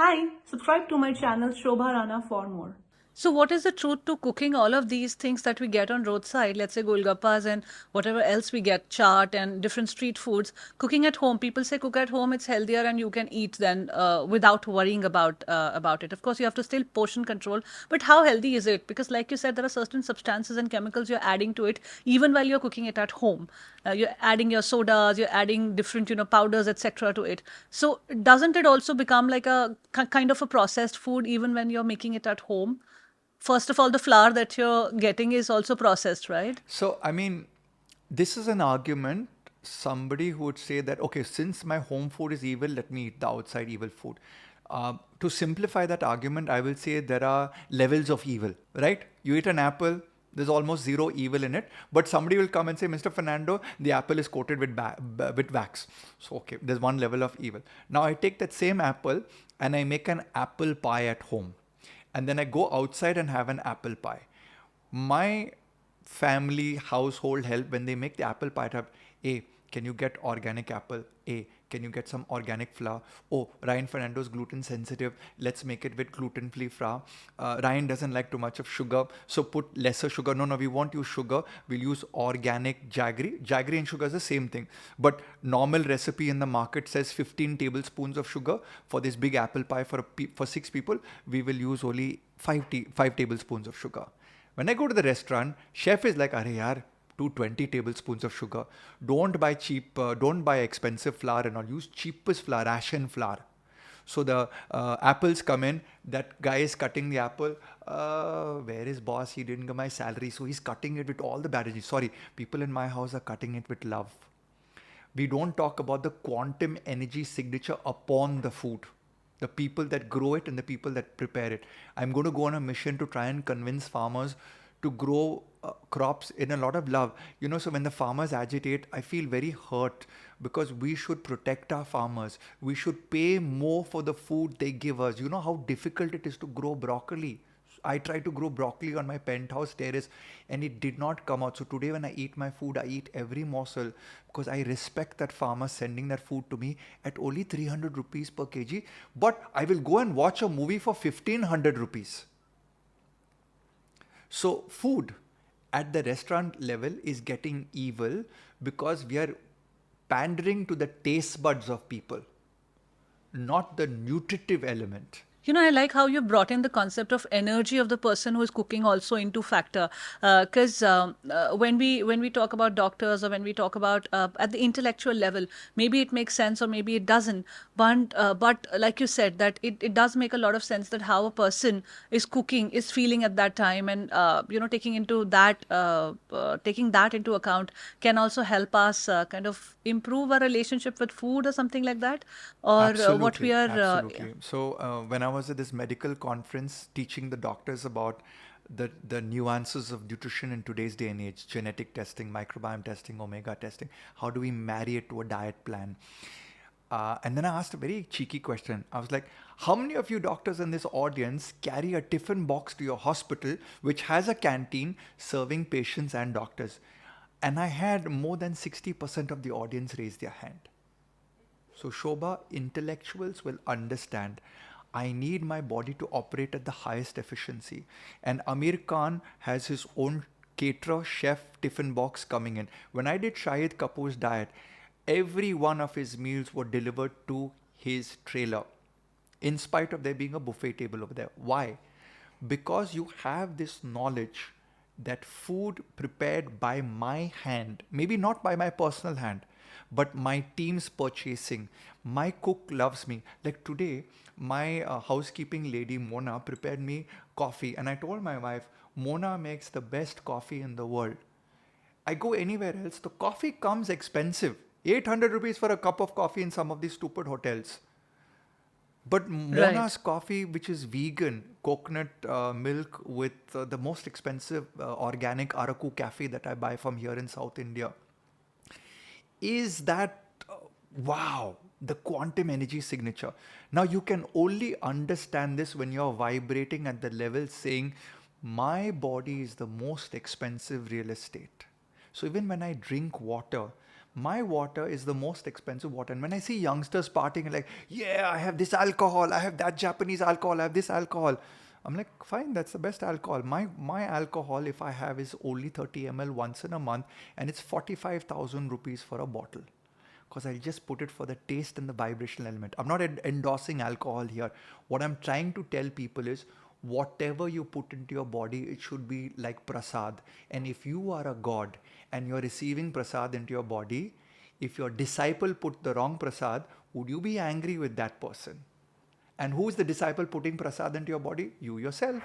Hi, subscribe to my channel Shobha Rana for more. So, what is the truth to cooking all of these things that we get on roadside? Let's say golgappas and whatever else we get, chaat and different street foods. Cooking at home, people say cook at home, it's healthier and you can eat then without worrying about it. Of course, you have to still portion control, but how healthy is it? Because, like you said, there are certain substances and chemicals you're adding to it even while you're cooking it at home. You're adding your sodas, you're adding different powders, etc. to it. So, doesn't it also become like a kind of a processed food even when you're making it at home? First of all, the flour that you're getting is also processed, right? So, I mean, this is an argument. Somebody who would say that, okay, since my home food is evil, let me eat the outside evil food. To simplify that argument, I will say there are levels of evil, right? You eat an apple, there's almost zero evil in it, but somebody will come and say, Mr. Fernando, the apple is coated with wax. So, okay, there's one level of evil. Now, I take that same apple and I make an apple pie at home. And then I go outside and have an apple pie. My family household help when they make the apple pie type. A, can you get organic apple? A, can you get some organic flour? Oh, Ryan Fernando's gluten sensitive. Let's make it with gluten free flour. Ryan doesn't like too much of sugar, so put lesser sugar. No, we won't use sugar. We'll use organic jaggery. Jaggery and sugar is the same thing, but normal recipe in the market says 15 tablespoons of sugar. For this big apple pie for 6 people, we will use only 5 tablespoons of sugar. When I go to the restaurant, chef is like, "Arey yaar, 220 tablespoons of sugar. Don't buy expensive flour and all. Use cheapest flour, ration flour." So the apples come in. That guy is cutting the apple. Where is boss? He didn't get my salary, so he's cutting it with all the bad energy. Sorry, people in my house are cutting it with love. We don't talk about the quantum energy signature upon the food, the people that grow it and the people that prepare it. I'm going to go on a mission to try and convince farmers to grow crops in a lot of love. So when the farmers agitate, I feel very hurt, because we should protect our farmers. We should pay more for the food they give us. You know how difficult it is to grow broccoli. I tried to grow broccoli on my penthouse terrace and it did not come out. So today, when I eat my food, I eat every morsel because I respect that farmer sending that food to me at only 300 rupees per kg. But I will go and watch a movie for 1500 rupees. So, food at the restaurant level is getting evil because we are pandering to the taste buds of people, not the nutritive element. I like how you brought in the concept of energy of the person who is cooking also into factor. Because when we talk about doctors or when we talk about at the intellectual level, maybe it makes sense or maybe it doesn't. But like you said, that it does make a lot of sense that how a person is cooking is feeling at that time, and taking that into account can also help us kind of improve our relationship with food or something like that, or what we Absolutely, are. absolutely. So when I was at this medical conference teaching the doctors about the nuances of nutrition in today's day and age, genetic testing, microbiome testing, omega testing, how do we marry it to a diet plan? And then I asked a very cheeky question. I was like, how many of you doctors in this audience carry a tiffin box to your hospital which has a canteen serving patients and doctors? And I had more than 60% of the audience raise their hand. So, Shobha, intellectuals will understand. I need my body to operate at the highest efficiency. And Amir Khan has his own caterer, chef, tiffin box coming in. When I did Shahid Kapoor's diet, every one of his meals were delivered to his trailer, in spite of there being a buffet table over there. Why? Because you have this knowledge that food prepared by my hand, maybe not by my personal hand, but my team's purchasing. My cook loves me. Like today, my housekeeping lady Mona prepared me coffee, and I told my wife, Mona makes the best coffee in the world. I go anywhere else, the coffee comes expensive. 800 rupees for a cup of coffee in some of these stupid hotels. But Right. Mona's coffee, which is vegan, coconut milk with the most expensive organic Araku cafe that I buy from here in South India, is that wow, the quantum energy signature. Now you can only understand this when you're vibrating at the level saying, my body is the most expensive real estate. So even when I drink water, My water is the most expensive water. And when I see youngsters partying like, yeah, I have this alcohol, I have that Japanese alcohol, I have this alcohol. I'm like, fine, that's the best alcohol. My alcohol, if I have, is only 30 ml once in a month, and it's 45,000 rupees for a bottle. Because I'll just put it for the taste and the vibrational element. I'm not endorsing alcohol here. What I'm trying to tell people is whatever you put into your body, it should be like prasad. And if you are a god and you're receiving prasad into your body, if your disciple put the wrong prasad, would you be angry with that person? And who is the disciple putting prasad into your body? You yourself.